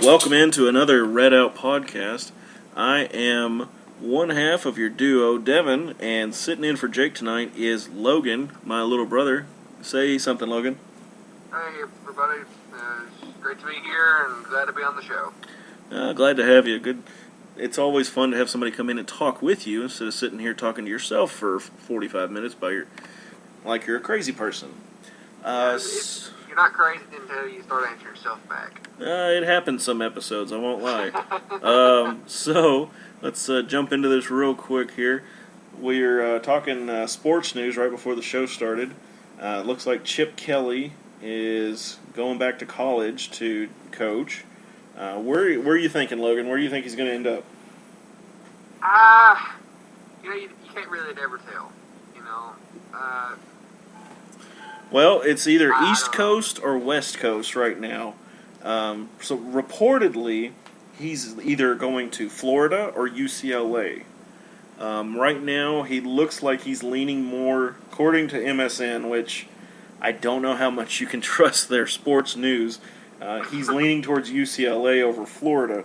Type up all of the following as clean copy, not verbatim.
Welcome into another Red Out podcast. I am one half of your duo, Devin, and sitting in for Jake tonight is Logan, my little brother. Say something, Logan. Hey, everybody. It's great to be here and glad to be on the show. Glad to have you. Good. It's always fun to have somebody come in and talk with you instead of sitting here talking to yourself for 45 minutes like you're a crazy person. You're not crazy until you start answering yourself back. It happens some episodes, I won't lie. So, let's jump into this real quick here. We're talking sports news right before the show started. Looks like Chip Kelly is going back to college to coach. Where are you thinking, Logan? Where do you think he's going to end up? You can't really never tell, Well, it's either East Coast or West Coast right now. So reportedly, he's either going to Florida or UCLA. Right now, he looks like he's leaning more, according to MSN, which I don't know how much you can trust their sports news. He's leaning towards UCLA over Florida.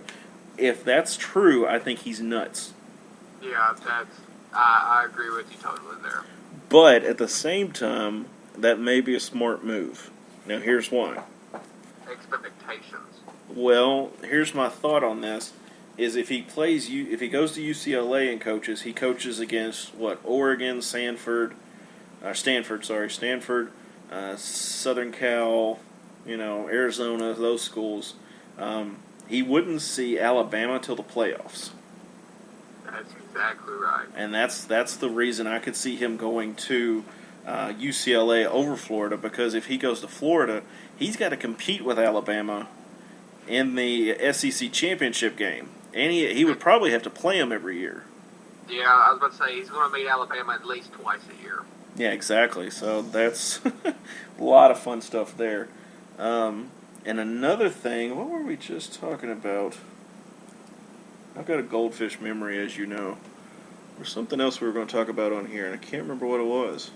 If that's true, I think he's nuts. Yeah, I agree with you totally there. But at the same time, that may be a smart move. Now, here's why. Expectations. Well, here's my thought on this: is if he goes to UCLA and coaches, he coaches against Oregon, Stanford, Southern Cal, Arizona, those schools. He wouldn't see Alabama till the playoffs. That's exactly right. And that's the reason I could see him going to UCLA over Florida, because if he goes to Florida, he's got to compete with Alabama in the SEC championship game. And he would probably have to play them every year. Yeah, I was about to say, he's going to meet Alabama at least twice a year. Yeah, exactly. So that's a lot of fun stuff there. And another thing, what were we just talking about? I've got a goldfish memory, as you know. There's something else we were going to talk about on here, and I can't remember what it was.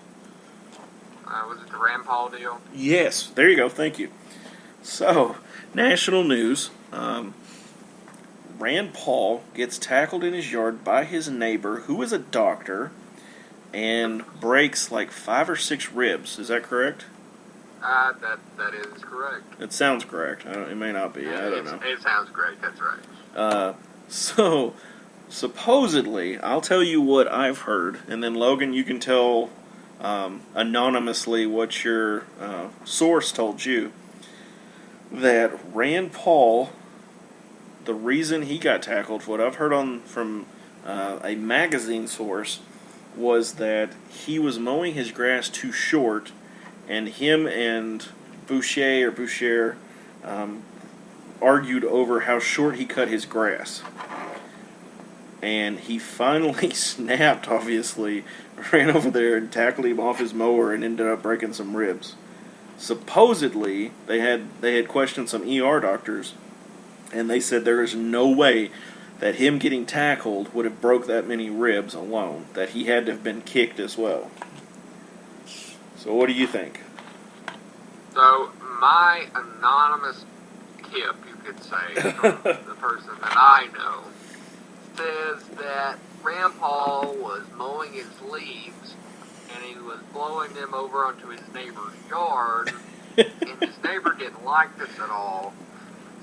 Was it the Rand Paul deal? Yes, there you go. Thank you. So, national news. Rand Paul gets tackled in his yard by his neighbor, who is a doctor, and breaks like 5 or 6 ribs. Is that correct? That is correct. It sounds correct. It may not be. I don't know. It sounds great. That's right. So, supposedly, I'll tell you what I've heard, and then Logan, you can tell anonymously what your source told you. That Rand Paul, the reason he got tackled, what I've heard from a magazine source, was that he was mowing his grass too short, and him and Boucher argued over how short he cut his grass. And he finally snapped, obviously, ran over there and tackled him off his mower and ended up breaking some ribs. Supposedly, they had questioned some ER doctors, and they said there is no way that him getting tackled would have broke that many ribs alone, that he had to have been kicked as well. So what do you think? So, my anonymous tip, you could say, from the person that I know, says that Rand Paul was mowing his leaves and he was blowing them over onto his neighbor's yard, and his neighbor didn't like this at all,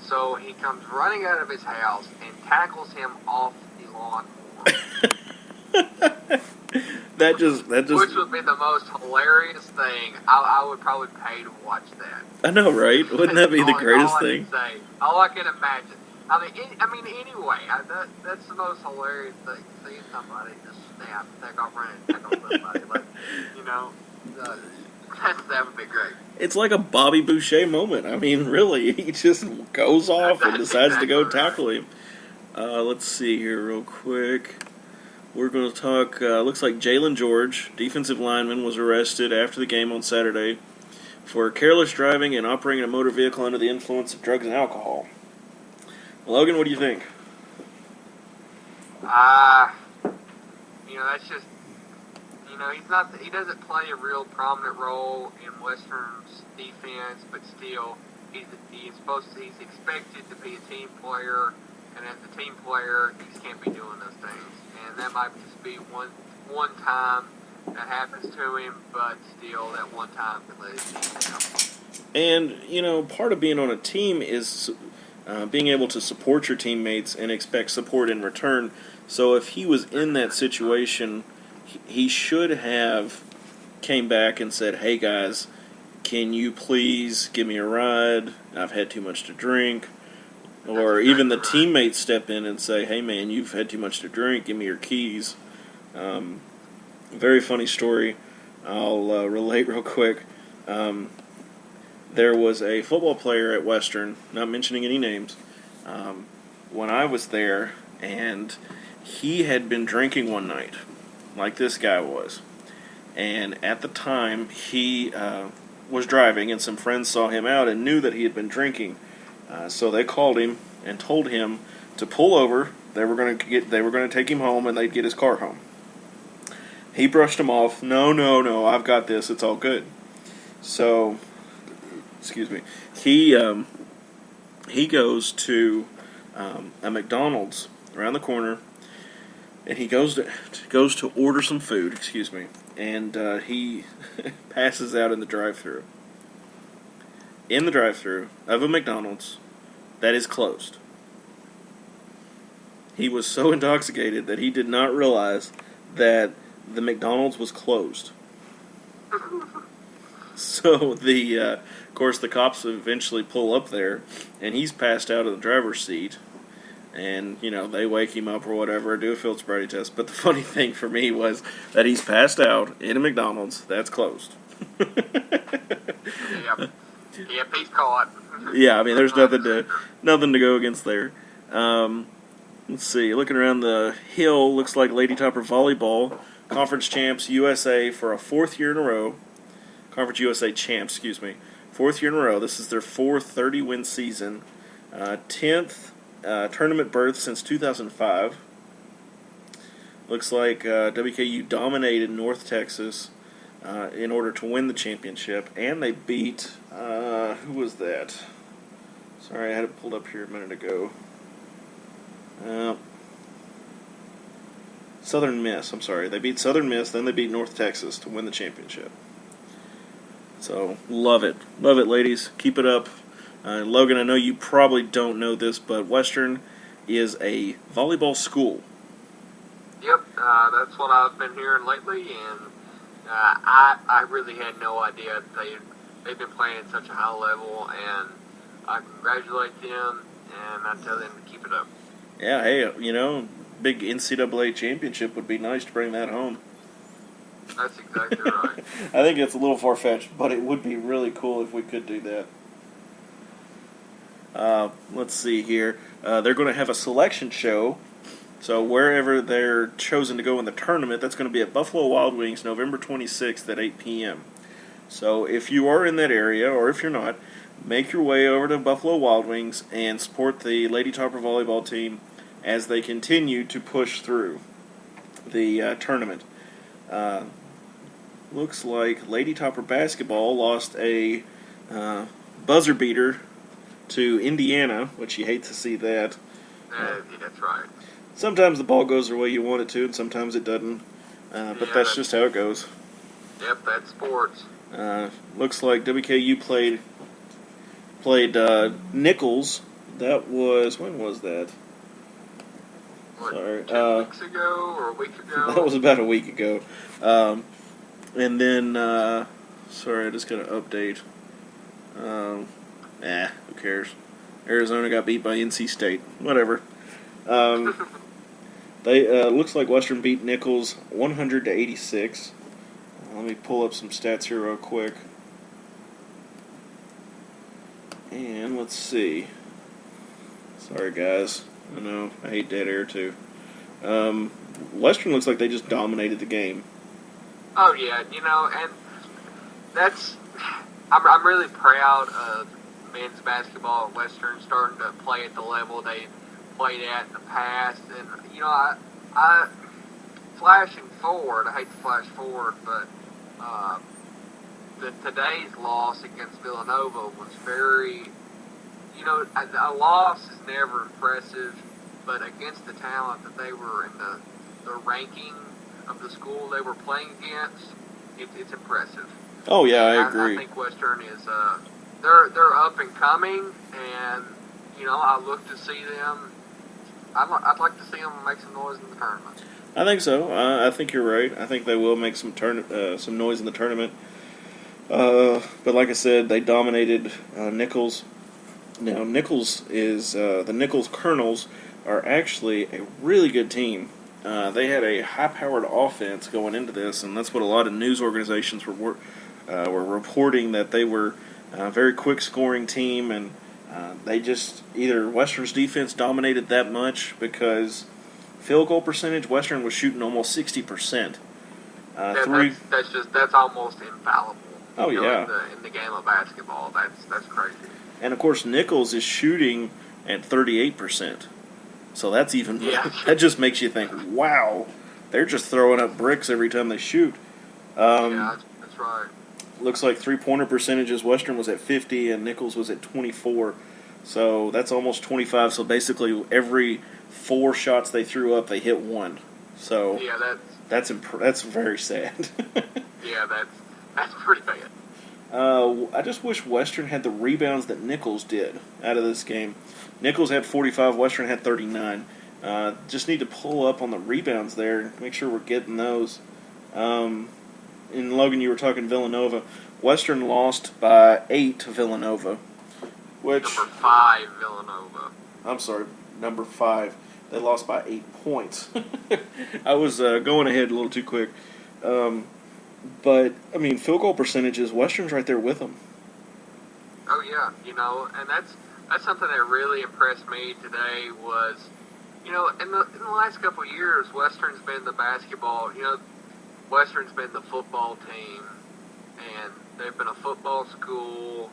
so he comes running out of his house and tackles him off the lawnmower. That just Which would be the most hilarious thing. I would probably pay to watch that. I know, right? Wouldn't that be the greatest thing? All I can imagine. Anyway, that's the most hilarious thing. Seeing somebody just snap, take off running, tackle somebody. That would be great. It's like a Bobby Boucher moment. I mean, really, he just goes off and decides to go tackle him. Let's see here real quick. We're going to talk, looks like Jalen George, defensive lineman, was arrested after the game on Saturday for careless driving and operating a motor vehicle under the influence of drugs and alcohol. Logan, what do you think? That's just, he doesn't play a real prominent role in Western's defense, but still, he's expected to be a team player, and as a team player, he just can't be doing those things. And that might just be one time that happens to him, but still, that one time can let his team down. And, part of being on a team is being able to support your teammates and expect support in return. So if he was in that situation, he should have came back and said, "Hey guys, can you please give me a ride? I've had too much to drink." Or even the teammates step in and say, "Hey man, you've had too much to drink, give me your keys." Very funny story. I'll relate real quick. There was a football player at Western, not mentioning any names, when I was there, and he had been drinking one night, like this guy was. And at the time, he was driving, and some friends saw him out and knew that he had been drinking. So they called him and told him to pull over. They were going to take him home, and they'd get his car home. He brushed him off. No, I've got this. It's all good. So, excuse me. He goes to a McDonald's around the corner, and he goes to order some food. Excuse me, and he passes out in the drive-thru. In the drive-thru of a McDonald's that is closed. He was so intoxicated that he did not realize that the McDonald's was closed. So of course, the cops eventually pull up there, and he's passed out in the driver's seat. And, they wake him up or whatever, do a field sobriety test. But the funny thing for me was that he's passed out in a McDonald's that's closed. Yep, he's caught. Yeah, I mean, there's nothing to go against there. Let's see, looking around the hill, looks like Lady Topper Volleyball, Conference Champs USA for a fourth year in a row. Conference USA Champs, excuse me. Fourth year in a row. This is their fourth 30-win season. 10th tournament berth since 2005. Looks like WKU dominated North Texas in order to win the championship, and they beat, who was that? Sorry, I had it pulled up here a minute ago. Southern Miss, I'm sorry. They beat Southern Miss, then they beat North Texas to win the championship. So, love it. Love it, ladies. Keep it up. Logan, I know you probably don't know this, but Western is a volleyball school. Yep, that's what I've been hearing lately, and I really had no idea they've been playing at such a high level, and I congratulate them, and I tell them to keep it up. Yeah, hey, big NCAA championship would be nice to bring that home. That's exactly right. I think it's a little far-fetched, but it would be really cool if we could do that. Let's see here. They're going to have a selection show. So wherever they're chosen to go in the tournament, that's going to be at Buffalo Wild Wings, November 26th at 8 p.m. So if you are in that area, or if you're not, make your way over to Buffalo Wild Wings and support the Lady Topper Volleyball team as they continue to push through the tournament. Looks like Lady Topper Basketball lost a buzzer beater to Indiana, which you hate to see that. That's right. Sometimes the ball goes the way you want it to, and sometimes it doesn't. But that's just how it goes. Yep, that's sports. Looks like WKU played Nicholls. That was, when was that? What, Sorry. 2 weeks ago or a week ago? That was about a week ago. And then, sorry, I just got an update. Who cares? Arizona got beat by NC State. Whatever. They looks like Western beat Nicholls 100-86. Let me pull up some stats here real quick. And let's see. Sorry, guys. I know I hate dead air too. Western looks like they just dominated the game. Oh yeah, and that's I'm really proud of men's basketball at Western starting to play at the level they played at in the past. And I flashing forward, I hate to flash forward, but today's loss against Villanova was very a loss is never impressive, but against the talent that they were in the ranking of the school they were playing against, it's impressive. Oh yeah, I agree. I think Western is they're up and coming, and I look to see them. I'd like to see them make some noise in the tournament. I think so. I think you're right. I think they will make some noise in the tournament. But like I said, they dominated Nicholls. Now Nicholls is the Nicholls Colonels are actually a really good team. They had a high-powered offense going into this, and that's what a lot of news organizations were reporting, that they were a very quick-scoring team, and they just either Western's defense dominated that much because field goal percentage, Western was shooting almost 60%. That's almost infallible. Oh yeah, in the game of basketball, that's crazy. And of course, Nicholls is shooting at 38%. So that's even that just makes you think, wow, they're just throwing up bricks every time they shoot. Yeah, that's right. Looks like three-pointer percentages, Western was at 50 and Nicholls was at 24. So that's almost 25. So basically every 4 shots they threw up, they hit 1. So yeah, that's very sad. Yeah, that's pretty bad. I just wish Western had the rebounds that Nicholls did out of this game. Nicholls had 45, Western had 39. Just need to pull up on the rebounds there and make sure we're getting those. And Logan, you were talking Villanova. Western lost by 8 to Villanova. Which number 5 Villanova. I'm sorry, number 5. They lost by 8 points. I was going ahead a little too quick. But, I mean, field goal percentages, Western's right there with them. Oh, yeah, and that's something that really impressed me today was, in the last couple of years, Western's been the basketball, Western's been the football team, and they've been a football school,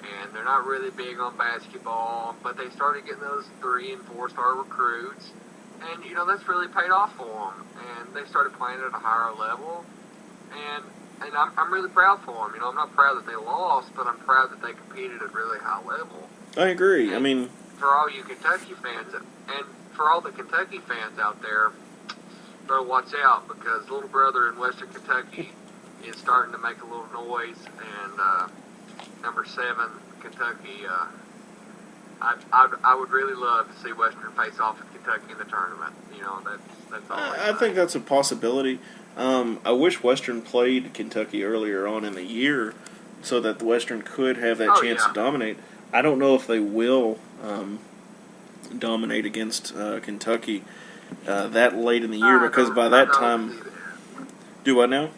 and they're not really big on basketball, but they started getting those 3- and 4-star recruits, and, that's really paid off for them, and they started playing at a higher level. And I'm really proud for them. I'm not proud that they lost, but I'm proud that they competed at really high level. I agree. And for all you Kentucky fans, and for all the Kentucky fans out there, better watch out, because little brother in Western Kentucky is starting to make a little noise. And number 7, Kentucky, I would really love to see Western face off with Kentucky in the tournament. That's all. I think that's a possibility. I wish Western played Kentucky earlier on in the year so that the Western could have that chance to dominate. I don't know if they will dominate against Kentucky that late in the year, because by that time... Do what now?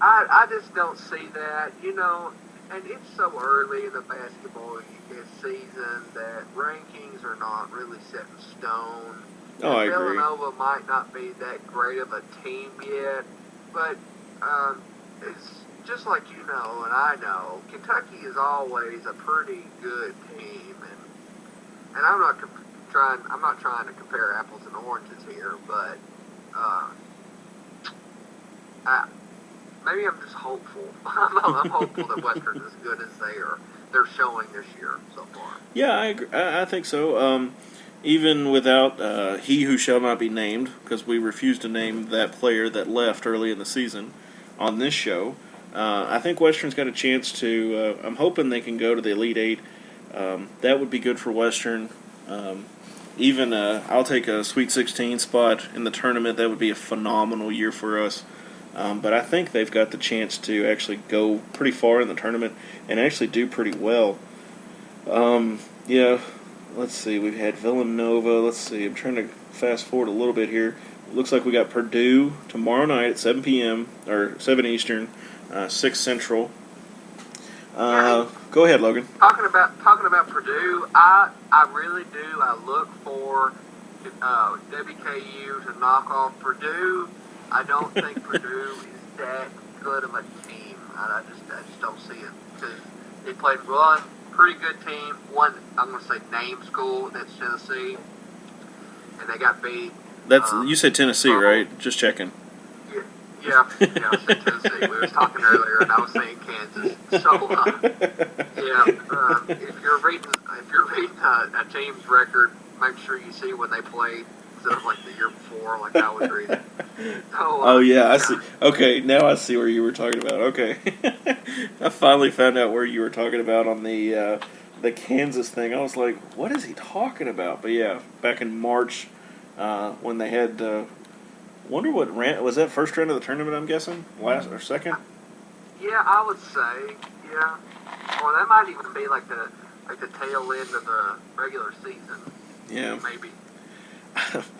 I just don't see that, and it's so early in the basketball season that rankings are not really set in stone. Oh, I agree. Villanova might not be that great of a team yet, but it's just like and I know, Kentucky is always a pretty good team, and I'm not trying to compare apples and oranges here, but maybe I'm just hopeful. I'm hopeful that Western's as good as they're showing this year so far. Yeah, I agree. I think so. Even without he who shall not be named, because we refused to name that player that left early in the season on this show, I think Western's got a chance to, I'm hoping they can go to the Elite Eight. That would be good for Western. Even I'll take a Sweet 16 spot in the tournament. That would be a phenomenal year for us. But I think they've got the chance to actually go pretty far in the tournament and actually do pretty well. Yeah. Let's see, we've had Villanova. Let's see, I'm trying to fast forward a little bit here. It looks like we got Purdue tomorrow night at 7 p.m., or 7 Eastern, 6 Central. Go ahead, Logan. Talking about Purdue, I really do. I look for WKU to knock off Purdue. I don't think Purdue is that good of a team. I just don't see it, because they played one pretty good team. One, I'm going to say name school, that's Tennessee, and they got beat. That's you said Tennessee, right? Just checking. Yeah, I said Tennessee. We were talking earlier, and I was saying Kansas. So, If you're reading a team's record, make sure you see when they played instead of like the year before, like I was reading. Oh yeah, I see. Okay, now I see where you were talking about. Okay, I finally found out where you were talking about on the Kansas thing. I was like, what is he talking about? But yeah, back in March, when they had, wonder what was that first round of the tournament? I'm guessing last or second. Yeah, I would say yeah. Or that might even be like the tail end of the regular season. Yeah, maybe.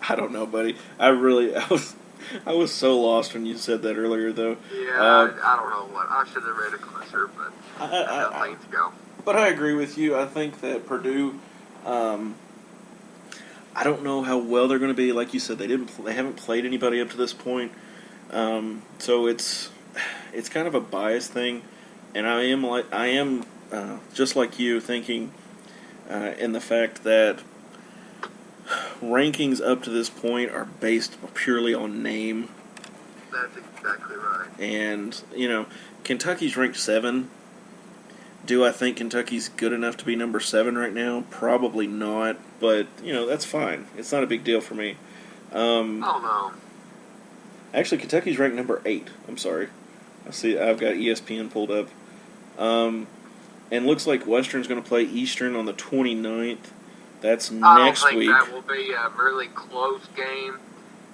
I don't know, buddy. I was so lost when you said that earlier, though. Yeah, I don't know what. I should have read it closer, but I got things to go. But I agree with you. I think that Purdue, I don't know how well they're going to be. Like you said, they haven't played anybody up to this point, so it's kind of a biased thing. And I am just like you, thinking in the fact that rankings up to this point are based purely on name. That's exactly right. And, Kentucky's ranked 7. Do I think Kentucky's good enough to be number 7 right now? Probably not, but, that's fine. It's not a big deal for me. Oh, no. Actually, Kentucky's ranked number 8. I'm sorry. I've got ESPN pulled up. And looks like Western's going to play Eastern on the 29th. That's next week. I don't think that will be a really close game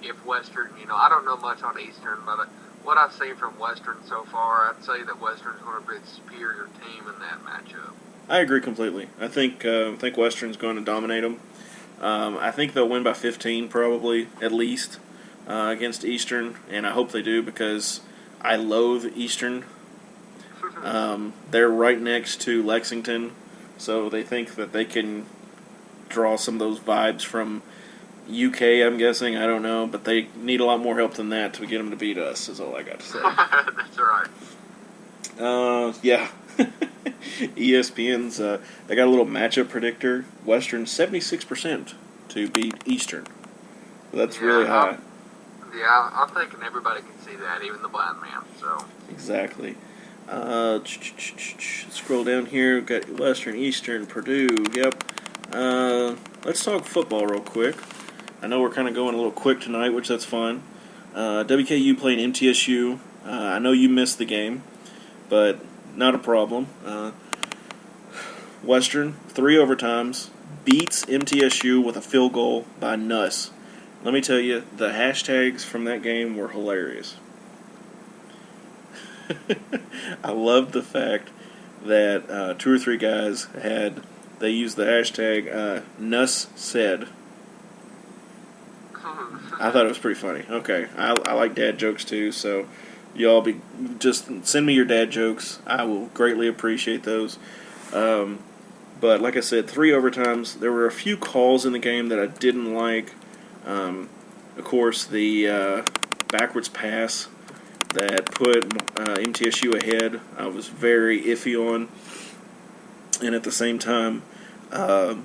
if Western, I don't know much on Eastern, but what I've seen from Western so far, I'd say that Western's going to be the superior team in that matchup. I agree completely. I think Western's going to dominate them. I think they'll win by 15 probably, at least, against Eastern, and I hope they do because I loathe Eastern. They're right next to Lexington, so they think that they can draw some of those vibes from UK, I'm guessing. I don't know, but they need a lot more help than that to get them to beat us, is all I got to say. That's right. Yeah. ESPN's, they got a little matchup predictor. Western 76% to beat Eastern. So that's really high. I'm thinking everybody can see that, even the blind man. So exactly. Scroll down here. We've got Western, Eastern, Purdue. Yep. Let's talk football real quick. I know we're kind of going a little quick tonight, which that's fine. WKU playing MTSU. I know you missed the game, but not a problem. Western, 3 overtimes, beats MTSU with a field goal by Nuss. Let me tell you, the hashtags from that game were hilarious. I love the fact that 2 or 3 guys they used the hashtag Nuss said. I thought it was pretty funny. Okay, I like dad jokes too, so y'all just send me your dad jokes. I will greatly appreciate those. But like I said, 3 overtimes. There were a few calls in the game that I didn't like. Of course, the backwards pass that put MTSU ahead, I was very iffy on. And at the same time, there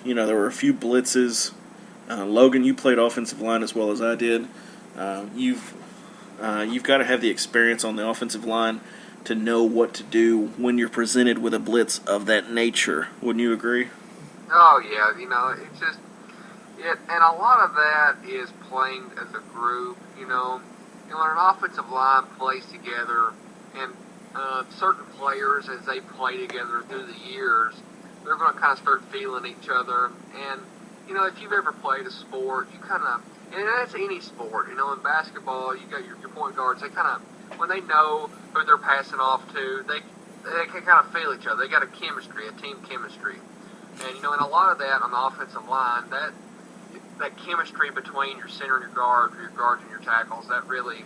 were a few blitzes. Logan, you played offensive line as well as I did. You've got to have the experience on the offensive line to know what to do when you're presented with a blitz of that nature. Wouldn't you agree? Oh, yeah. It's just... and a lot of that is playing as a group, when an offensive line plays together and certain players, as they play together through the years, they're going to kind of start feeling each other. And, if you've ever played a sport, you kind of, and that's any sport, in basketball, you got your point guards, they kind of, when they know who they're passing off to, they can kind of feel each other. They got a chemistry, a team chemistry. And, and a lot of that on the offensive line, that chemistry between your center and your guard, or your guards and your tackles, that really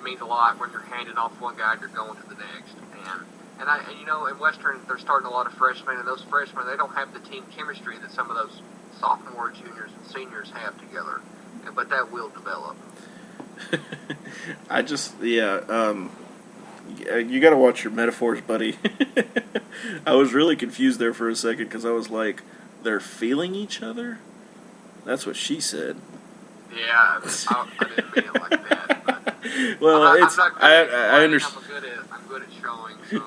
means a lot when you're handing off one guy and you're going to the next. And in Western, they're starting a lot of freshmen, and those freshmen, they don't have the team chemistry that some of those sophomores, juniors, and seniors have together. But that will develop. You got to watch your metaphors, buddy. I was really confused there for a second because I was like, they're feeling each other? That's what she said. Yeah, I didn't mean it like that. But well, I understand. I'm good at showing. So.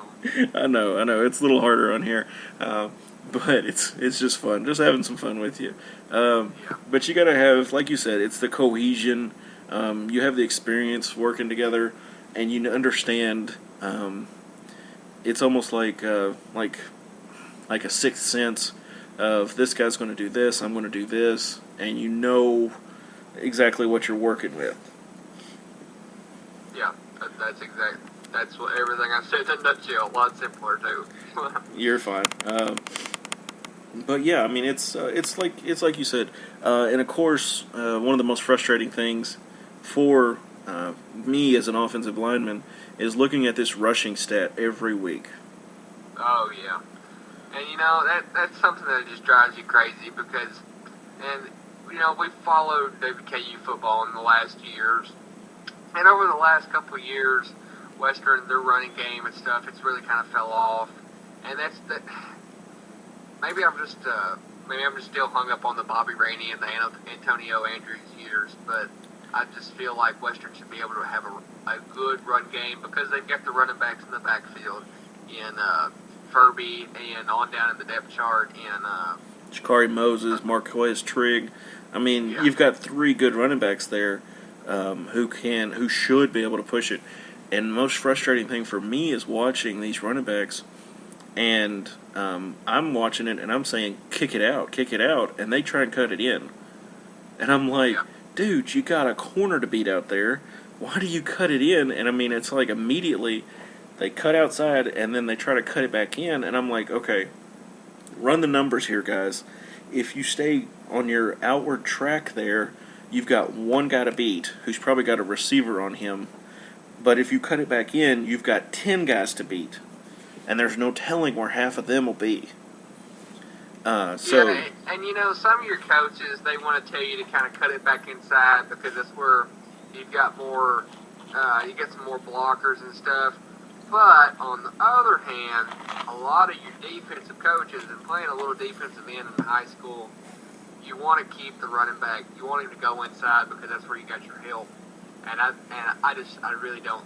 I know. It's a little harder on here, but it's just fun, just having some fun with you. But you got to have, like you said, it's the cohesion. You have the experience working together, and you understand. It's almost like a sixth sense of this guy's going to do this, I'm going to do this, and you know exactly what you're working with. Yeah, that's what everything I said in a nutshell. A lot simpler too. You're fine. But yeah, I mean, it's like you said, and of course, one of the most frustrating things for me as an offensive lineman is looking at this rushing stat every week. Oh yeah, and that's something that just drives you crazy because, and we've followed WKU football in the last years, and over the last couple of years, Western, their running game and stuff, it's really kind of fell off, and that's that. Maybe I'm just still hung up on the Bobby Rainey and the Antonio Andrews years, but I just feel like Western should be able to have a good run game because they've got the running backs in the backfield in Furby and on down in the depth chart in Shakari Moses, Marquez Trigg. I mean, You've got three good running backs there who should be able to push it. And the most frustrating thing for me is watching these running backs, and I'm watching it and I'm saying, kick it out, and they try and cut it in. And I'm like, dude, you got a corner to beat out there. Why do you cut it in? And I mean, it's like immediately they cut outside and then they try to cut it back in. And I'm like, okay, run the numbers here, guys. If you stay on your outward track there, you've got one guy to beat who's probably got a receiver on him. But if you cut it back in, you've got 10 guys to beat. And there's no telling where half of them will be. And some of your coaches, they want to tell you to kind of cut it back inside because that's where you've got more, you get some more blockers and stuff. But on the other hand, a lot of your defensive coaches and playing a little defensive end in high school, you want to keep the running back. You want him to go inside because that's where you got your help. And I really don't.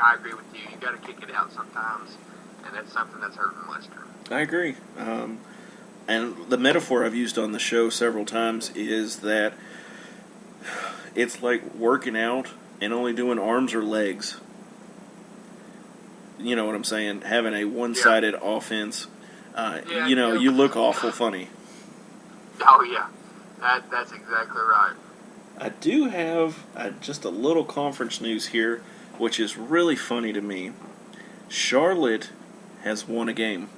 I agree with you. You got to kick it out sometimes, and that's something that's hurting Western. I agree. And the metaphor I've used on the show several times is that it's like working out and only doing arms or legs. You know what I'm saying? Having a one-sided offense. You look awful funny. Oh, yeah. That's exactly right. I do have just a little conference news here, which is really funny to me. Charlotte has won a game.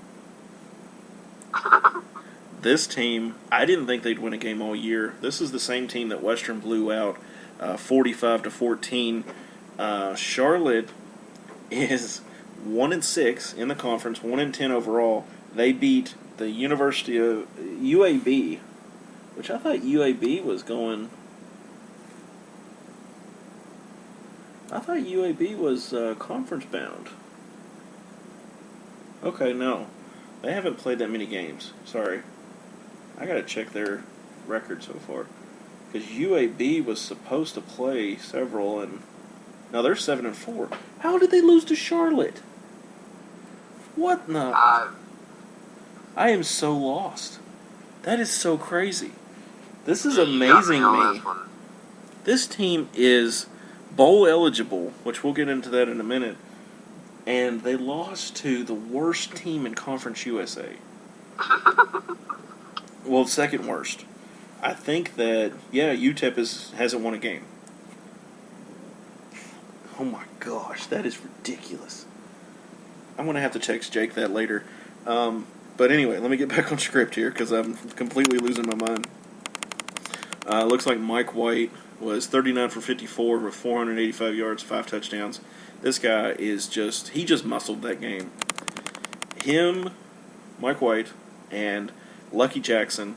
This team, I didn't think they'd win a game all year. This is the same team that Western blew out 45-14. Charlotte is 1-6 in the conference, 1-10 overall. They beat the University of UAB, which I thought UAB was going. I thought UAB was conference bound. Okay, no. They haven't played that many games. Sorry. I gotta check their record so far. Because UAB was supposed to play several, and now they're 7-4. How did they lose to Charlotte? What the? I am so lost. That is so crazy. This is amazing me. This team is bowl eligible, which we'll get into that in a minute, and they lost to the worst team in Conference USA. Well, second worst. I think that, UTEP hasn't won a game. Oh my gosh, that is ridiculous. I'm going to have to text Jake that later. But anyway, let me get back on script here because I'm completely losing my mind. Looks like Mike White was 39 for 54 with 485 yards, 5 touchdowns. This guy is he just muscled that game. Him, Mike White, and Lucky Jackson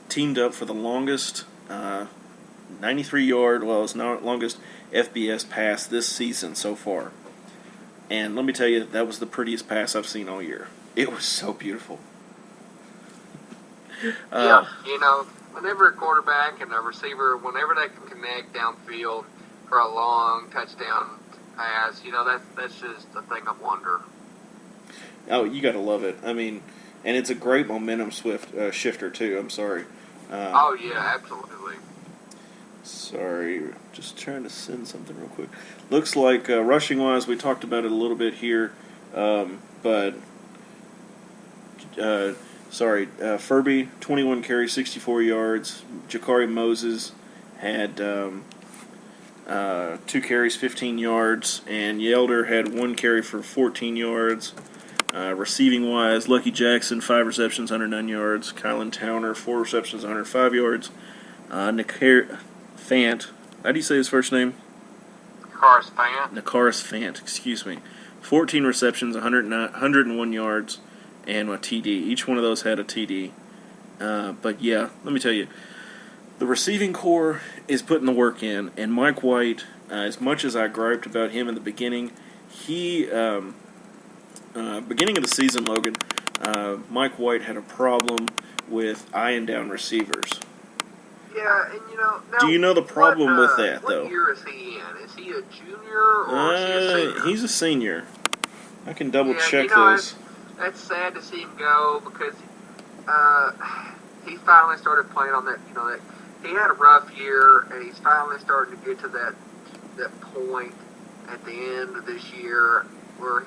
teamed up for the longest 93-yard, it's not longest FBS pass this season so far. And let me tell you, that was the prettiest pass I've seen all year. It was so beautiful. Whenever a quarterback and a receiver, whenever they can connect downfield for a long touchdown pass, that's just a thing of wonder. Oh, you got to love it. I mean, and it's a great momentum shifter, too. I'm sorry. Oh, yeah, absolutely. Sorry, just trying to send something real quick. Looks like rushing-wise, we talked about it a little bit here, but Furby, 21 carries, 64 yards. Jakari Moses had 2 carries, 15 yards, and Yelder had 1 carry for 14 yards. Receiving-wise, Lucky Jackson, 5 receptions, 109 yards. Kylan Towner, 4 receptions, 105 yards. Nick Fant, how do you say his first name? Nakaris Fant, excuse me. 14 receptions, 101 yards, and a TD. Each one of those had a TD. But yeah, let me tell you, the receiving core is putting the work in, and Mike White, as much as I griped about him in the beginning, beginning of the season, Logan, Mike White had a problem with eyeing down receivers. Yeah, and now, do you know the problem with that, though? What year is he in? Is he a junior or is he a senior? He's a senior. I can double check this. That's sad to see him go because he finally started playing on that. He had a rough year, and he's finally starting to get to that point at the end of this year where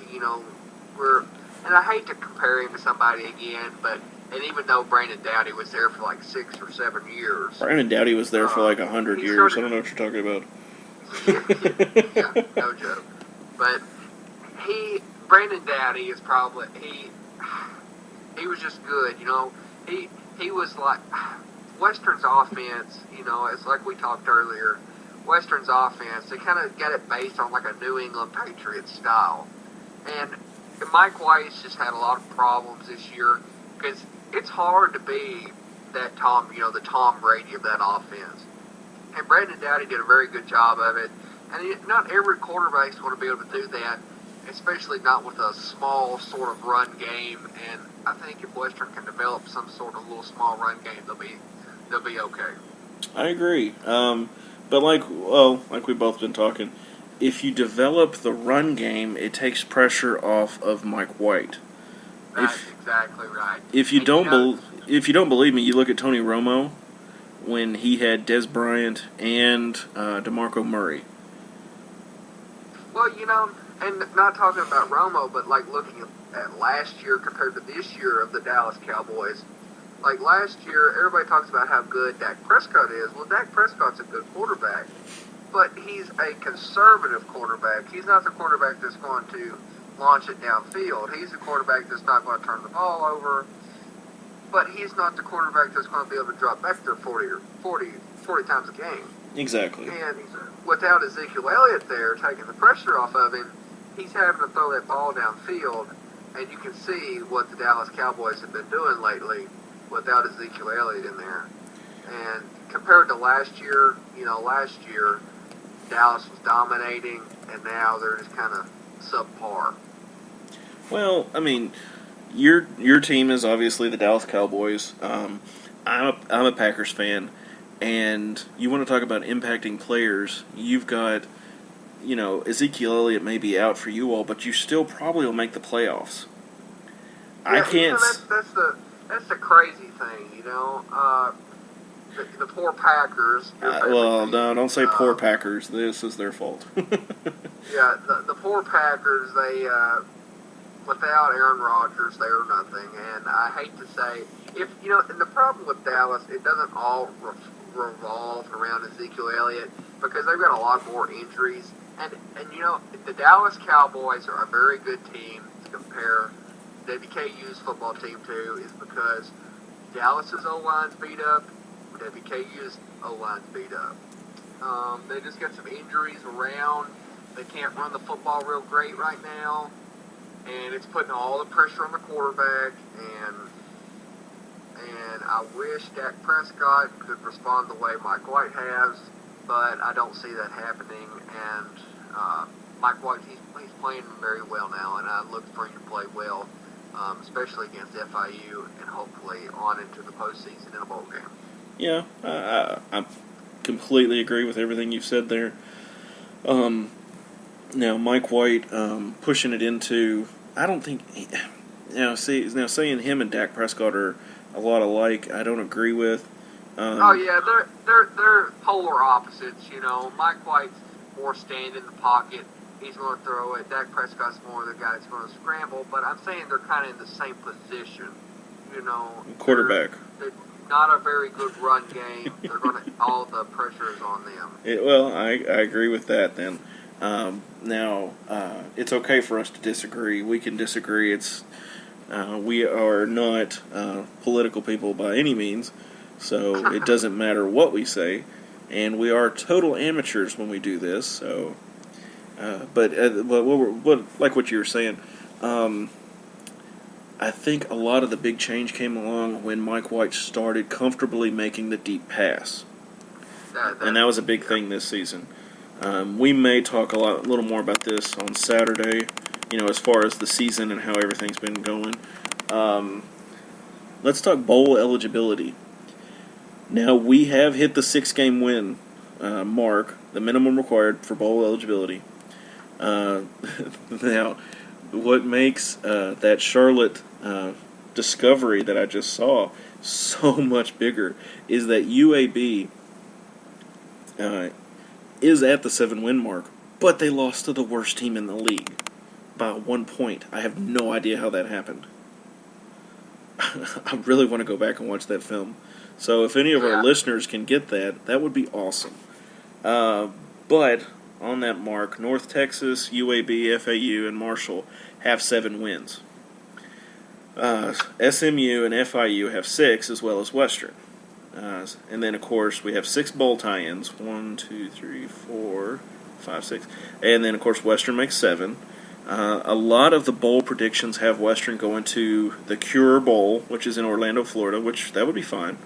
and I hate to compare him to somebody again, but. And even though Brandon Dowdy was there for like 6 or 7 years. Brandon Dowdy was there for like 100 years. I don't know what you're talking about. Yeah, no joke. But Brandon Dowdy is probably, he was just good, He was like, Western's offense, it's like we talked earlier, Western's offense, they kind of got it based on like a New England Patriots style. And Mike White's just had a lot of problems this year because it's hard to be that the Tom Brady of that offense. And Brandon Dowdy did a very good job of it. And not every quarterback's going to be able to do that, especially not with a small sort of run game. And I think if Western can develop some sort of little small run game, they'll be okay. I agree. But like we've both been talking, if you develop the run game, it takes pressure off of Mike White. That's exactly right. If you don't believe me, you look at Tony Romo when he had Des Bryant and DeMarco Murray. Well, and not talking about Romo, but like looking at last year compared to this year of the Dallas Cowboys. Like last year, everybody talks about how good Dak Prescott is. Well, Dak Prescott's a good quarterback, but he's a conservative quarterback. He's not the quarterback that's going to launch it downfield. He's a quarterback that's not going to turn the ball over, but he's not the quarterback that's going to be able to drop back there 40 times a game. Exactly. And without Ezekiel Elliott there taking the pressure off of him, he's having to throw that ball downfield, and you can see what the Dallas Cowboys have been doing lately without Ezekiel Elliott in there. And compared to last year, Dallas was dominating, and now they're just kind of subpar. Well, I mean, your team is obviously the Dallas Cowboys. I'm a Packers fan, and you want to talk about impacting players. You've got, Ezekiel Elliott may be out for you all, but you still probably will make the playoffs. Yeah, I can't. That's the crazy thing, The poor Packers. No, don't say poor Packers. This is their fault. Yeah, the poor Packers, they, without Aaron Rodgers, they are nothing. And I hate to say, and the problem with Dallas, it doesn't all revolve around Ezekiel Elliott because they've got a lot more injuries. And the Dallas Cowboys are a very good team to compare WKU's football team to is because Dallas's O-line's beat up, WKU's O-line's beat up. They just got some injuries around. They can't run the football real great right now, and it's putting all the pressure on the quarterback. And I wish Dak Prescott could respond the way Mike White has, but I don't see that happening. And Mike White, he's playing very well now, and I look for him to play well, especially against FIU, and hopefully on into the postseason in a bowl game. Yeah, I completely agree with everything you've said there. Now, Mike White pushing it into I don't think, now saying him and Dak Prescott are a lot alike, I don't agree with. Oh yeah, they're polar opposites. Mike White's more stand in the pocket. He's going to throw it. Dak Prescott's more the guy that's going to scramble. But I'm saying they're kind of in the same position. Quarterback. They're not a very good run game. They're going to all the pressure is on them. I agree with that. Then now it's okay for us to disagree. We can disagree. We are not political people by any means, so it doesn't matter what we say, and we are total amateurs when we do this. So, but like what you were saying, I think a lot of the big change came along when Mike White started comfortably making the deep pass, and that was a big thing this season. We may talk a little more about this on Saturday, as far as the season and how everything's been going. Let's talk bowl eligibility. Now, we have hit the 6-game win mark, the minimum required for bowl eligibility. Now, what makes that Charlotte discovery that I just saw so much bigger is that UAB is at the 7-win mark, but they lost to the worst team in the league by 1 point. I have no idea how that happened. I really want to go back and watch that film. So if any of our listeners can get that, that would be awesome. But on that mark, North Texas, UAB, FAU, and Marshall have 7 wins. SMU and FIU have 6, as well as Western. And then, of course, we have 6 bowl tie-ins. 1, 2, 3, 4, 5, 6. And then, of course, Western makes 7. A lot of the bowl predictions have Western going to the Cure Bowl, which is in Orlando, Florida, which that would be fine.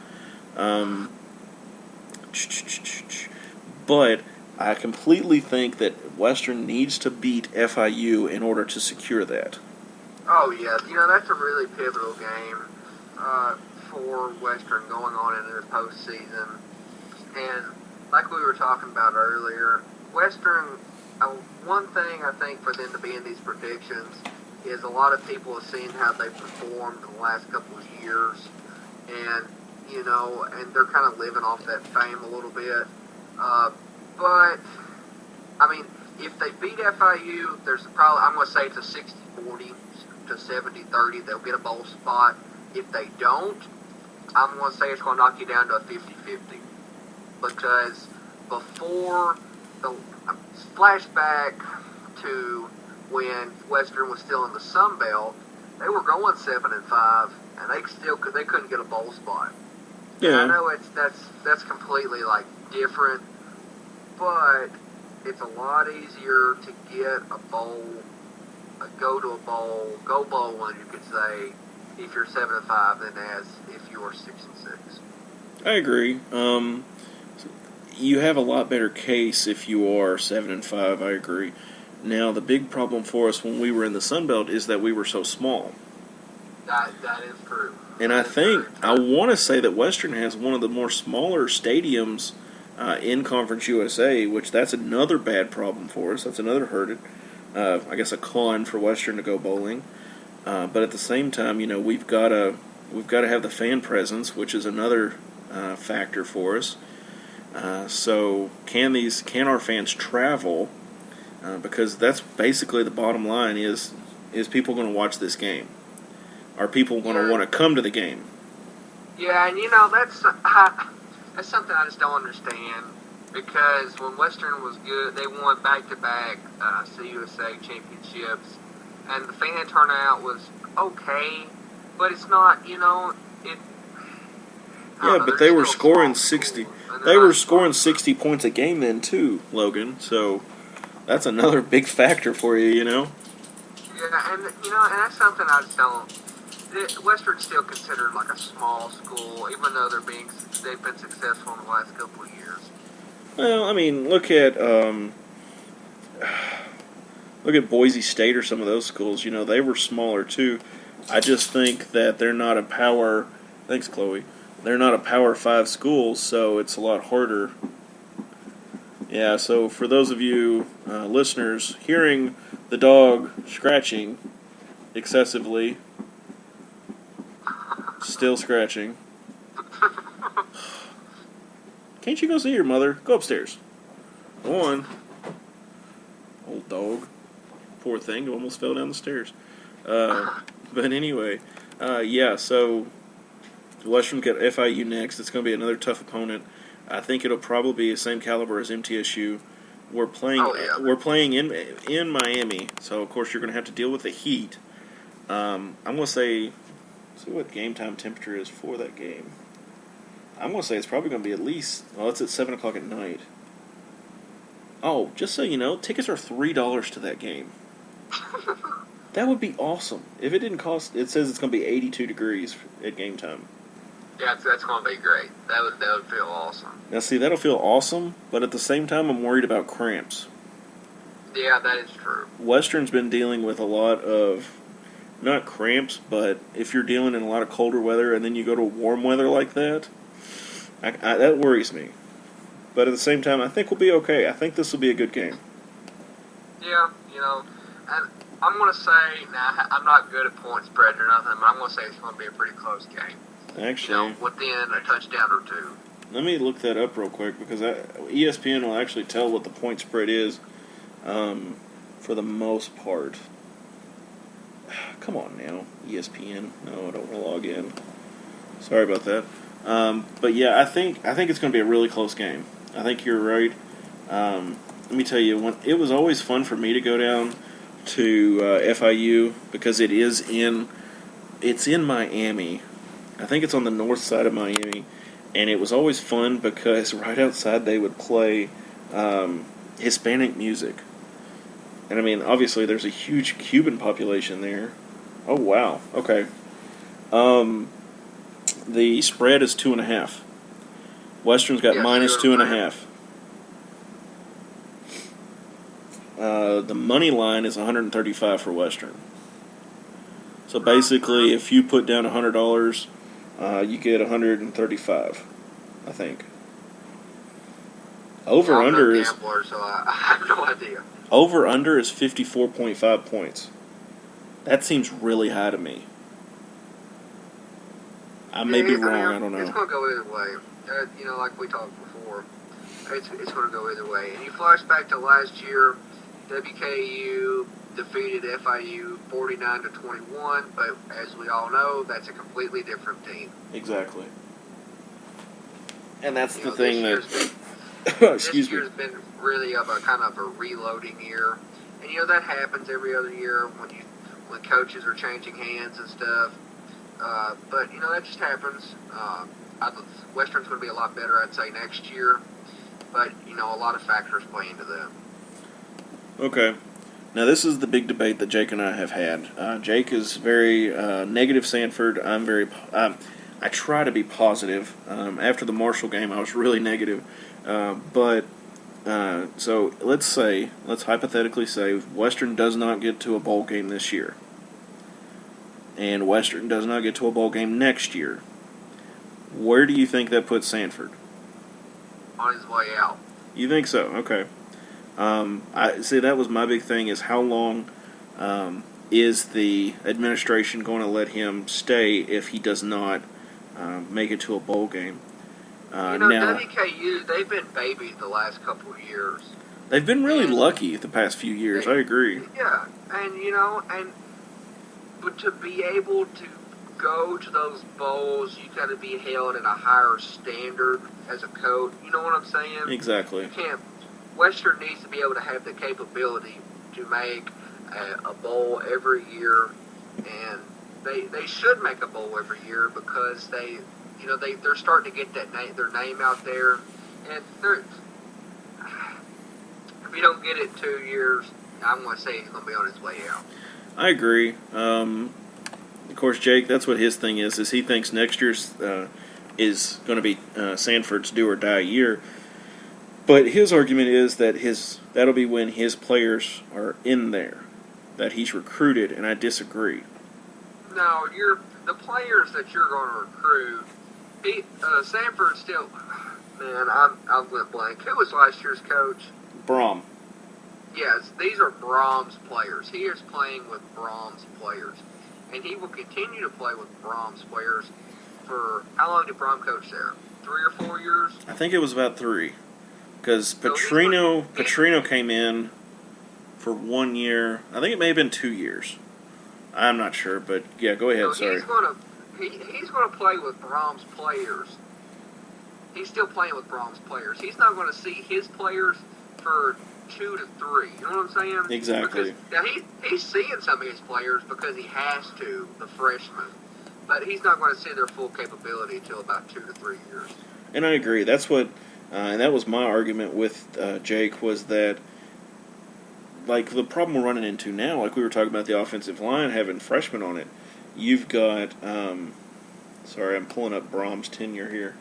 But I completely think that Western needs to beat FIU in order to secure that. Oh, yeah. That's a really pivotal game for Western going on into the postseason. And like we were talking about earlier, Western, one thing I think for them to be in these predictions is a lot of people have seen how they performed in the last couple of years. And, and they're kind of living off that fame a little bit. But, I mean, if they beat FIU, there's probably, I'm going to say it's a 60-40 to 70-30. They'll get a bowl spot. If they don't, I'm going to say it's going to knock you down to a 50-50. Because before the flashback to when Western was still in the Sun Belt, they were going 7-5, and they couldn't get a bowl spot. Yeah, and I know that's completely different, but it's a lot easier to get a bowl, go bowling, you could say, if you're 7-5 than as if you are 6-6. I agree. You have a lot better case if you are 7-5. I agree. Now, the big problem for us when we were in the Sun Belt is that we were so small. That is true. And I want to say that Western has one of the more smaller stadiums in Conference USA, which that's another bad problem for us. That's another hurt. I guess a con for Western to go bowling. But at the same time, we've got to have the fan presence, which is another factor for us. So can our fans travel? Because that's basically the bottom line: is people going to watch this game? Are people going to want to come to the game? Yeah, and that's something I just don't understand. Because when Western was good, they won back-to-back CUSA championships, and the fan turnout was okay, but it's not, Yeah, but they were scoring 60. They were scoring 60 points a game then too, Logan. So that's another big factor for you, Yeah, and and that's something I just don't. Western's still considered like a small school, even though they've been successful in the last couple of years. Well, I mean, look at Boise State or some of those schools. They were smaller too. I just think that they're not a power. Thanks, Chloe. They're not a Power 5 school, so it's a lot harder. Yeah. So for those of you listeners hearing the dog scratching, excessively. Still scratching. Can't you go see your mother? Go upstairs. Go on. Old dog. Poor thing, almost fell down the stairs. But anyway, yeah, so Western got FIU next. It's going to be another tough opponent. I think it'll probably be the same caliber as MTSU. We're playing in Miami, so of course you're going to have to deal with the heat. I'm going to say, see what game time temperature is for that game. I'm going to say it's probably going to be at least, well, it's at 7 o'clock at night. Oh, just so you know, tickets are $3 to that game. That would be awesome. If it didn't cost, it says it's going to be 82 degrees at game time. Yeah, that's going to be great. That would feel awesome. Now, see, that'll feel awesome, but at the same time, I'm worried about cramps. Yeah, that is true. Western's been dealing with a lot of, not cramps, but if you're dealing in a lot of colder weather and then you go to warm weather like that, that worries me. But at the same time, I think we'll be okay. I think this will be a good game. Yeah, and I'm going to say, now I'm not good at point spread or nothing, but I'm going to say it's going to be a pretty close game. Actually, within a touchdown or two. Let me look that up real quick because ESPN will actually tell what the point spread is for the most part. Come on now, ESPN. No, I don't want to log in. Sorry about that. But yeah, I think it's going to be a really close game. I think you're right. Let me tell you, it was always fun for me to go down to FIU because it's in Miami. I think it's on the north side of Miami, and it was always fun because right outside they would play Hispanic music. And I mean, obviously there's a huge Cuban population there. Oh, wow. Okay. The spread is 2.5. Western's got minus 2.5. The money line is 135 for Western. So basically, if you put down $100, you get 135, I think. Over-under is... gambler, so I have no idea. Over-under is 54.5 points. That seems really high to me. I may be wrong, I don't know. It's going to go either way. Like we talked before, it's going to go either way. And you flash back to last year, WKU defeated FIU 49-21, but as we all know, that's a completely different team. Exactly. And that's the thing that... This year's been really of a kind of a reloading year. And, that happens every other year when coaches are changing hands and stuff. But, that just happens. Western's going to be a lot better, I'd say, next year. But, a lot of factors play into that. Okay. Now, this is the big debate that Jake and I have had. Jake is very negative Sanford. I try to be positive. After the Marshall game, I was really negative. So let's hypothetically say Western does not get to a bowl game this year. And Western does not get to a bowl game next year. Where do you think that puts Sanford? On his way out. You think so? Okay. I see. That was my big thing: is how long is the administration going to let him stay if he does not make it to a bowl game? Now, WKU, they've been babies the last couple of years. They've been really lucky the past few years. I agree. Yeah, but to be able to go to those bowls, you got to be held at a higher standard as a coach. You know what I'm saying? Exactly. You can't. Western needs to be able to have the capability to make a bowl every year, and they should make a bowl every year because they're starting to get their name out there, and if you don't get it 2 years, I'm going to say he's going to be on his way out. I agree. Of course, Jake, that's what his thing is he thinks next year's is going to be Sanford's do or die year. But his argument is that that'll be when his players are in there, that he's recruited, and I disagree. No, the players that you're going to recruit, Sanford still, man, I went blank. Who was last year's coach? Brom. Yes, these are Brahms players. He is playing with Brahms players. And he will continue to play with Brahms players for, how long did Brahm coach there? 3 or 4 years? I think it was about 3. Because Petrino came in for 1 year. I think it may have been 2 years. I'm not sure, but yeah, go ahead, sorry. He's going to play with Brahms players. He's still playing with Brahms players. He's not going to see his players for 2 to 3. You know what I'm saying? Exactly. Because, now, he's seeing some of his players because he has to, the freshmen. But he's not going to see their full capability until about 2 to 3 years. And I agree. That's what, and that was my argument with Jake, was that, like, the problem we're running into now, like we were talking about the offensive line having freshmen on it, you've got, sorry, I'm pulling up Brahm's tenure here.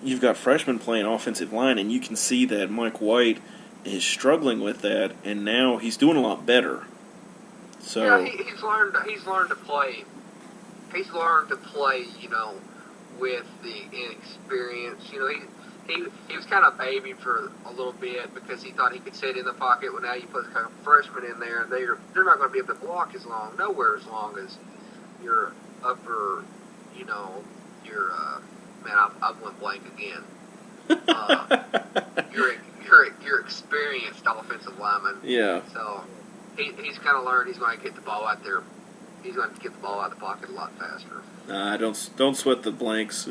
You've got freshmen playing offensive line, and you can see that Mike White is struggling with that, and now he's doing a lot better. So yeah, he's learned to play. He's learned to play, with the inexperience. He was kind of babied for a little bit because he thought he could sit in the pocket. Well, now you put a freshman in there, and they're not going to be able to block as long, nowhere as long as your upper, your man, I went blank again. Your experienced offensive lineman. yeah. So he's kind of learned he's going to get the ball out there. He's going to get the ball out of the pocket a lot faster. Don't sweat the blanks.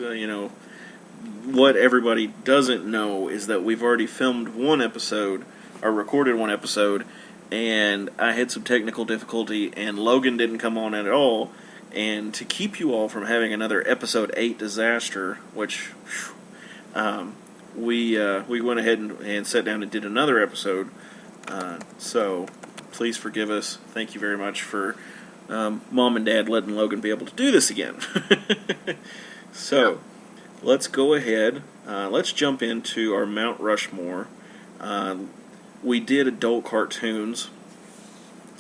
What everybody doesn't know is that we've already filmed one episode, or recorded one episode, and I had some technical difficulty, and Logan didn't come on at all. And to keep you all from having another episode 8 disaster, which we went ahead and sat down and did another episode. So please forgive us. Thank you very much for Mom and Dad letting Logan be able to do this again. So let's go ahead. Let's jump into our Mount Rushmore. We did adult cartoons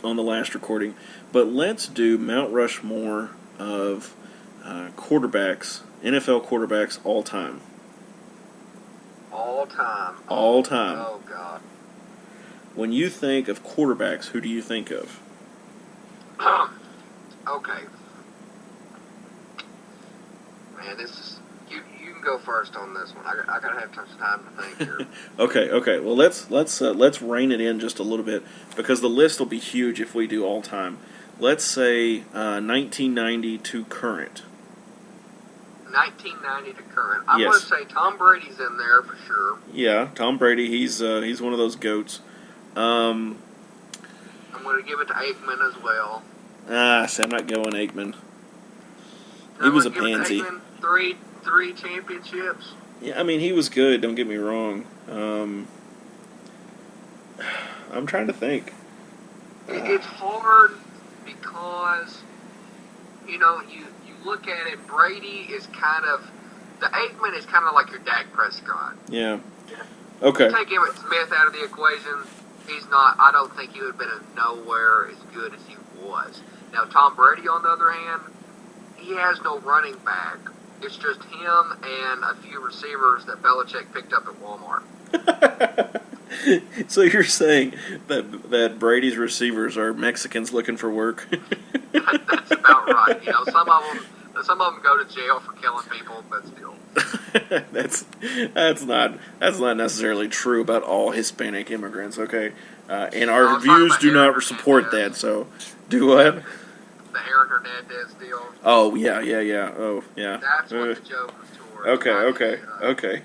on the last recording, but let's do Mount Rushmore of quarterbacks, NFL quarterbacks all time. All time. All time. Oh, God. When you think of quarterbacks, who do you think of? Okay. Man, this is... You can go first on this one. I gotta have some time to think here. Okay. Well, let's rein it in just a little bit, because the list will be huge if we do all time. Let's say 1990 to current. 1990 to current. I'm Yes. going to say Tom Brady's in there for sure. Yeah, Tom Brady. He's one of those goats. I'm going to give it to Aikman as well. See, I'm not going Aikman. He was a pansy. Aikman, three championships. Yeah, I mean, he was good, don't get me wrong. I'm trying to think. It's hard because, you look at it, Brady is the Aikman is kind of like your Dak Prescott. Yeah. Okay. You take Emmitt Smith out of the equation, I don't think he would have been nowhere as good as he was. Now, Tom Brady, on the other hand, he has no running back. It's just him and a few receivers that Belichick picked up at Walmart. So you're saying that Brady's receivers are Mexicans looking for work? That's about right. Some of them go to jail for killing people, but still. that's not necessarily true about all Hispanic immigrants. Okay, and our reviews do not support that. So, do what? The Aaron Hernandez deal. Oh yeah. Oh yeah. That's what the joke was towards. Okay.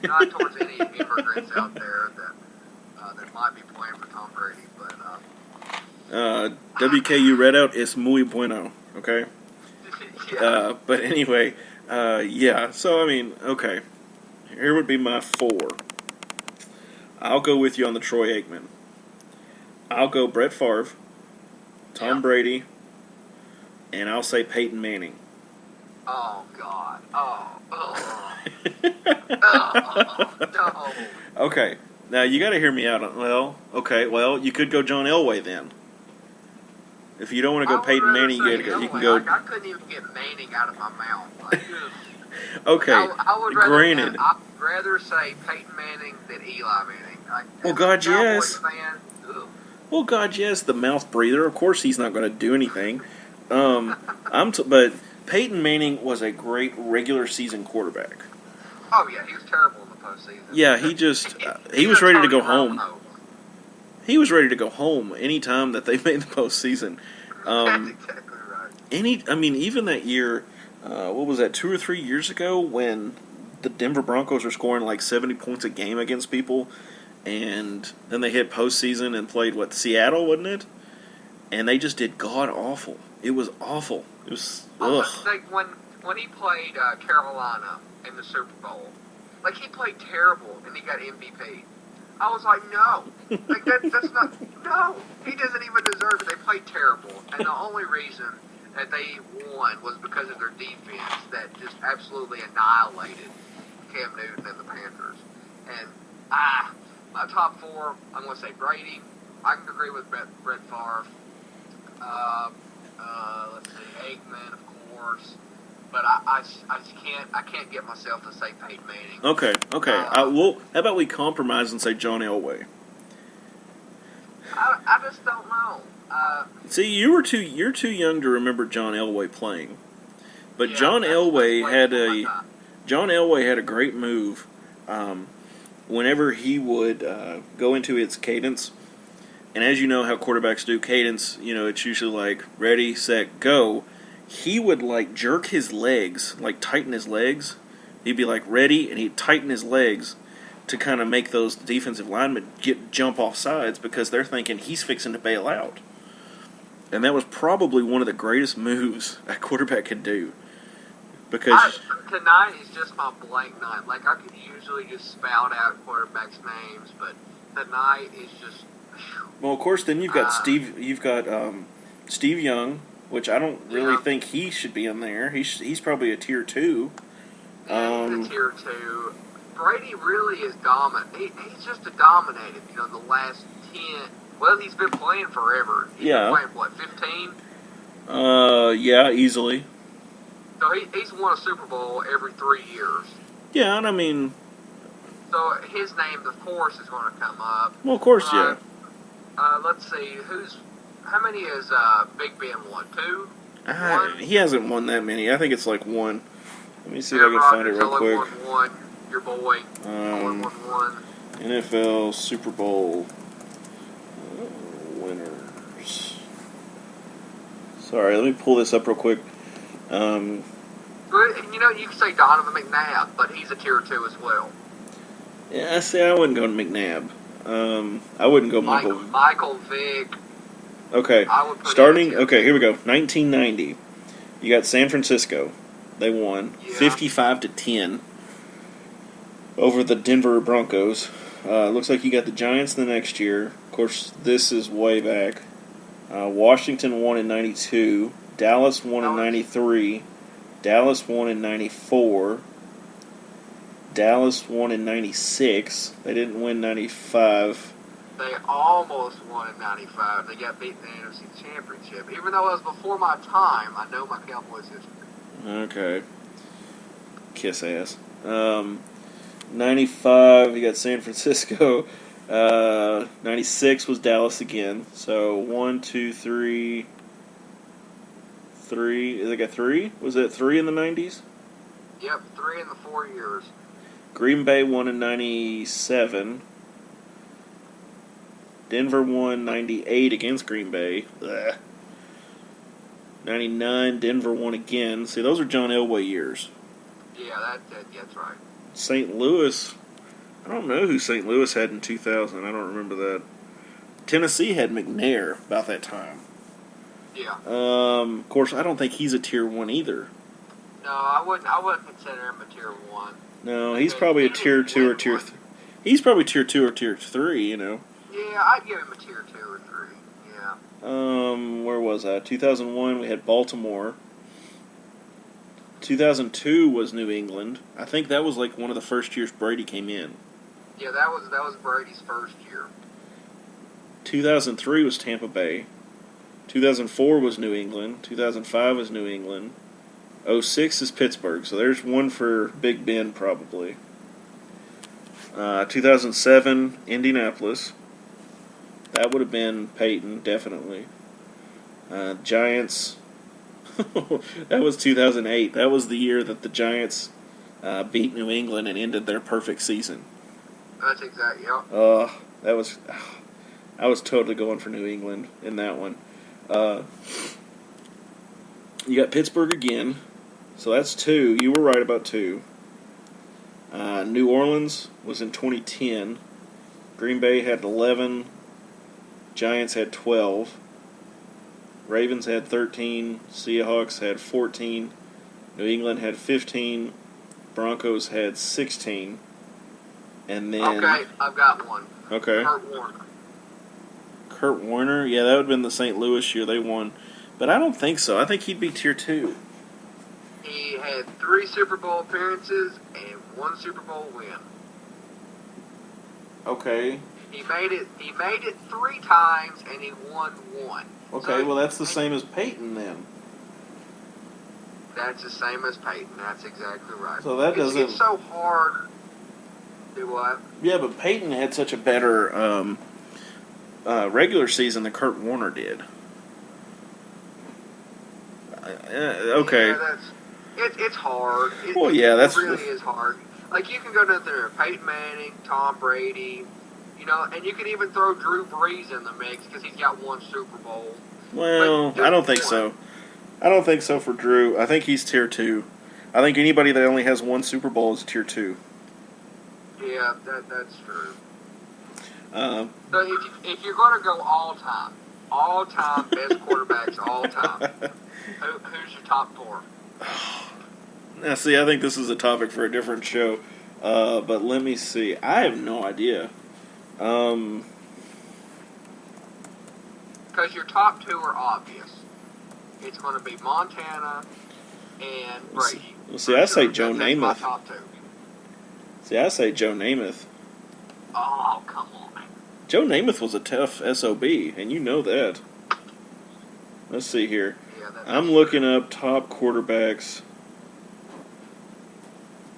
Not towards any immigrants out there that might be playing for Tom Brady, but WKU Redout is muy bueno. Okay. yeah. But anyway, yeah. So I mean, okay. Here would be my 4. I'll go with you on the Troy Aikman. I'll go Brett Favre, Tom Brady, and I'll say Peyton Manning. Oh God. Oh. No. Okay. Now you got to hear me out. Well, you could go John Elway then. If you don't want to go Peyton Manning, you can go. I couldn't even get Manning out of my mouth. Okay, I would granted. I'd rather say Peyton Manning than Eli Manning. Well, as God, a Cowboys yes. fan, ugh. Well, God, yes, the mouth breather. Of course, he's not going to do anything. But Peyton Manning was a great regular season quarterback. Oh yeah, he was terrible in the postseason. Yeah, he just he was He's a ready to Tony go home. Romo. He was ready to go home anytime that they made the postseason. That's exactly right. Even that year, what was that, 2 or 3 years ago when the Denver Broncos were scoring like 70 points a game against people, and then they hit postseason and played, Seattle, wasn't it? And they just did god awful. It was awful. It was, ugh. Like when he played Carolina in the Super Bowl, like he played terrible and he got MVP. I was like, no, like that's not, no, he doesn't even deserve it. They played terrible, and the only reason that they won was because of their defense that just absolutely annihilated Cam Newton and the Panthers. And my top four, I'm going to say Brady. I can agree with Brett Favre. Let's see, Aikman, of course. But I can't get myself to say Peyton Manning. Okay. How about we compromise and say John Elway? I just don't know. See, you're too young to remember John Elway playing, but Yeah, John Elway had before my time. a great move. Whenever he would go into its cadence, and as you know how quarterbacks do cadence, it's usually like ready, set, go. He would like jerk his legs, like tighten his legs. He'd be like ready, and he'd tighten his legs to kind of make those defensive linemen jump off sides because they're thinking he's fixing to bail out. And that was probably one of the greatest moves a quarterback could do. Because tonight is just my blank night. Like I could usually just spout out quarterbacks' names, but tonight is just. Well, of course, then you've got Steve. You've got Steve Young, which I don't really think he should be in there. He's probably a tier 2. Yeah, he's a tier 2. Brady really is dominant. He's just dominated. The last 10. Well, he's been playing forever. He's been playing, what, 15? Yeah, easily. So he's won a Super Bowl every 3 years. Yeah, and I mean. So his name, of course, is going to come up. Well, of course, yeah. Let's see, how many has Big Ben won? 2? He hasn't won that many. I think it's like 1. Let me see if I Aaron can find it Rodgers real quick. only won 1. Your boy only won 1. NFL Super Bowl winners. Sorry, let me pull this up real quick. You can say Donovan McNabb, but he's a tier 2 as well. Yeah, I wouldn't go to McNabb. I wouldn't go Michael Vick. Okay, okay, here we go. 1990. You got San Francisco. They won 55-10 over the Denver Broncos. Looks like you got the Giants the next year. Of course, this is way back. Washington won in 92. Dallas won in 93. Dallas won in 94. Dallas won in 96. They didn't win 95. They almost won in 95. They got beat in the NFC Championship. Even though it was before my time, I know my Cowboys history. Okay. Kiss ass. 95, you got San Francisco. 96 was Dallas again. So 1, 2, 3. They got 3? Was it 3 in the 90s? Yep, 3 in the 4 years. Green Bay won in 97. Denver won 98 against Green Bay. Ugh. 99, Denver won again. See, those are John Elway years. Yeah, that's right. St. Louis, I don't know who St. Louis had in 2000. I don't remember that. Tennessee had McNair about that time. Yeah. Of course, I don't think he's a tier 1 either. No, I wouldn't consider him a tier 1. No, he's probably a tier 2 or tier 3. He's probably tier 2 or tier 3, Yeah, I'd give him a tier 2 or 3. Yeah. Where was that? 2001, we had Baltimore. 2002 was New England. I think that was like one of the first years Brady came in. Yeah, that was Brady's first year. 2003 was Tampa Bay. 2004 was New England. 2005 was New England. '06 is Pittsburgh, so there's one for Big Ben probably. 2007, Indianapolis. That would have been Peyton, definitely. Giants. That was 2008. That was the year that the Giants beat New England and ended their perfect season. That's exactly, yeah. I was totally going for New England in that one. You got Pittsburgh again, so that's 2. You were right about 2. New Orleans was in 2010. Green Bay had 11. Giants had 12. Ravens had 13. Seahawks had 14. New England had 15. Broncos had 16. And then... Okay, I've got one. Okay. Kurt Warner. Kurt Warner? Yeah, that would have been the St. Louis year they won. But I don't think so. I think he'd be tier 2. He had 3 Super Bowl appearances and 1 Super Bowl win. Okay. He made it 3 times and he won 1. Okay, well that's the same as Peyton then. That's the same as Peyton. That's exactly right. So that doesn't... It's so hard. Do what? Yeah, but Peyton had such a better regular season than Kurt Warner did. Okay. Yeah, it's hard. It really is hard. Like, you can go down there, Peyton Manning, Tom Brady, and you can even throw Drew Brees in the mix because he's got 1 Super Bowl. Well, I don't think so. I don't think so for Drew. I think he's tier 2. I think anybody that only has 1 Super Bowl is tier 2. Yeah, that's true. So if you're going to go all time best quarterbacks all time, who's your top 4? Now, see, I think this is a topic for a different show, but let me see. I have no idea. Because your top 2 are obvious. It's going to be Montana and Brady. Well, see, I say Joe Namath. That's my top 2. See, I say Joe Namath. Oh, come on. Joe Namath was a tough SOB, and you know that. Let's see here. Yeah, I'm looking up top quarterbacks.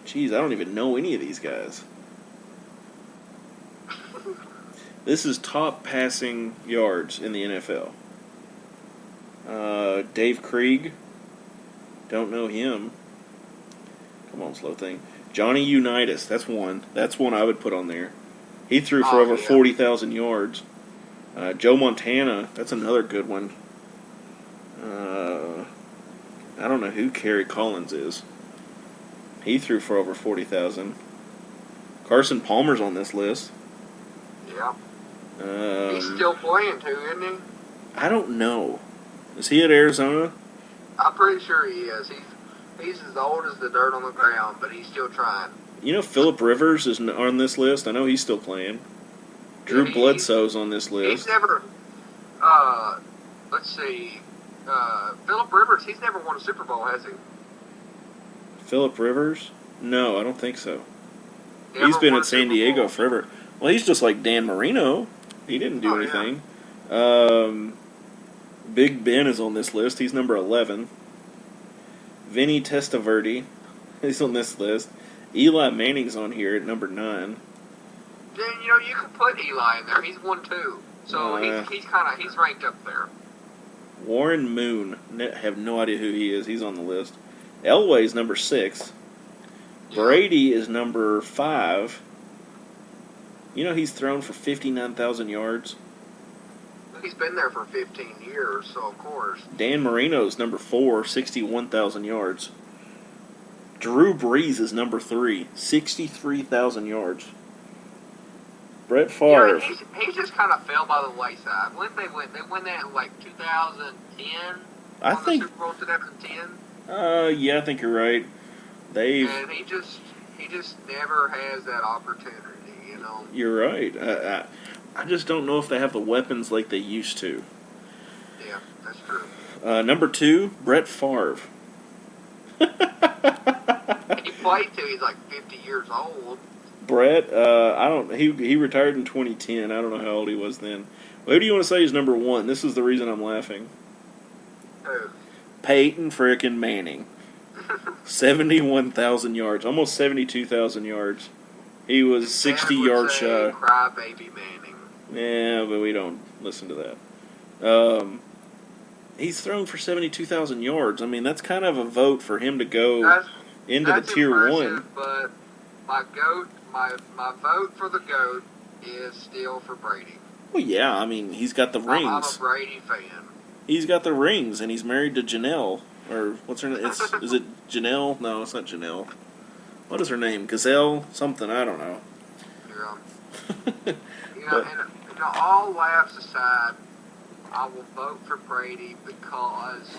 Jeez, I don't even know any of these guys. This is top passing yards in the NFL. Dave Krieg. Don't know him. Come on, slow thing. Johnny Unitas. That's one. That's one I would put on there. He threw for over 40,000 yards. Joe Montana. That's another good one. I don't know who Kerry Collins is. He threw for over 40,000. Carson Palmer's on this list. Yeah. He's still playing too, isn't he? I don't know. Is he at Arizona? I'm pretty sure he is. He's as old as the dirt on the ground, but he's still trying. You know, Phillip Rivers is on this list. I know he's still playing. Drew Bledsoe's on this list. He's never. Let's see. Phillip Rivers. He's never won a Super Bowl, has he? Phillip Rivers? No, I don't think so. He's been at San Diego forever. Well, he's just like Dan Marino. He didn't do anything. Yeah. Big Ben is on this list. He's number 11. Vinny Testaverde, he's on this list. Eli Manning's on here at number 9. Then, you could put Eli in there. He's 1 too. So he's ranked up there. Warren Moon, have no idea who he is. He's on the list. Elway's number 6. Brady is number 5. He's thrown for 59,000 yards. He's been there for 15 years, so of course. Dan Marino's number 4, 61,000 yards. Drew Brees is number 3, 63,000 yards. Brett Favre. He just kind of fell by the wayside. When they won that in like 2010. I think the Super Bowl 2010. Yeah, I think you're right. And he just never has that opportunity. You're right. I just don't know if they have the weapons like they used to. Yeah, that's true. Number 2, Brett Favre. He played till he's like 50 years old. Brett, he retired in 2010. I don't know how old he was then. Well, who do you want to say is number 1? This is the reason I'm laughing. Who? Peyton frickin' Manning. 71,000 yards, almost 72,000 yards. He was 60 yards shy. Crybaby Manning. Yeah, but we don't listen to that. He's thrown for 72,000 yards. I mean, that's kind of a vote for him to go into the Tier 1. But my vote for the GOAT is still for Brady. Well, yeah, I mean, he's got the rings. I'm a Brady fan. He's got the rings, and he's married to Janelle. Or, what's her name? Is it Janelle? No, it's not Janelle. What is her name? Gazelle? Something, I don't know. Yeah. And all laughs aside, I will vote for Brady because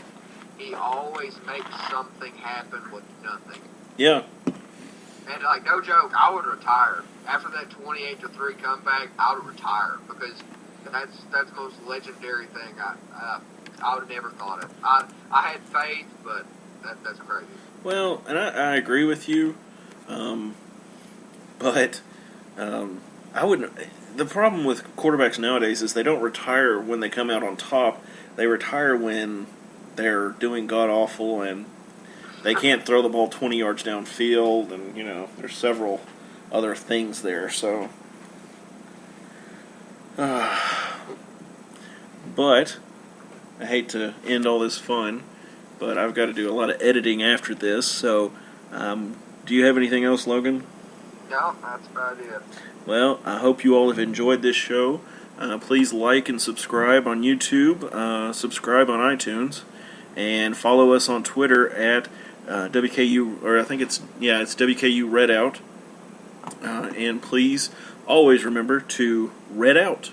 he always makes something happen with nothing. Yeah. And, like, no joke, I would retire. After that 28-3 comeback, I would retire because that's the most legendary thing I would have never thought of. I had faith, but that's crazy. Well, and I agree with you, but I wouldn't. The problem with quarterbacks nowadays is they don't retire when they come out on top. They retire when they're doing god awful and they can't throw the ball 20 yards downfield, and there's several other things there. So, but I hate to end all this fun, but I've got to do a lot of editing after this. So, do you have anything else, Logan? No, that's about it. Well, I hope you all have enjoyed this show. Please like and subscribe on YouTube, subscribe on iTunes, and follow us on Twitter at WKU, or I think it's WKU Red Out. And please always remember to Red Out.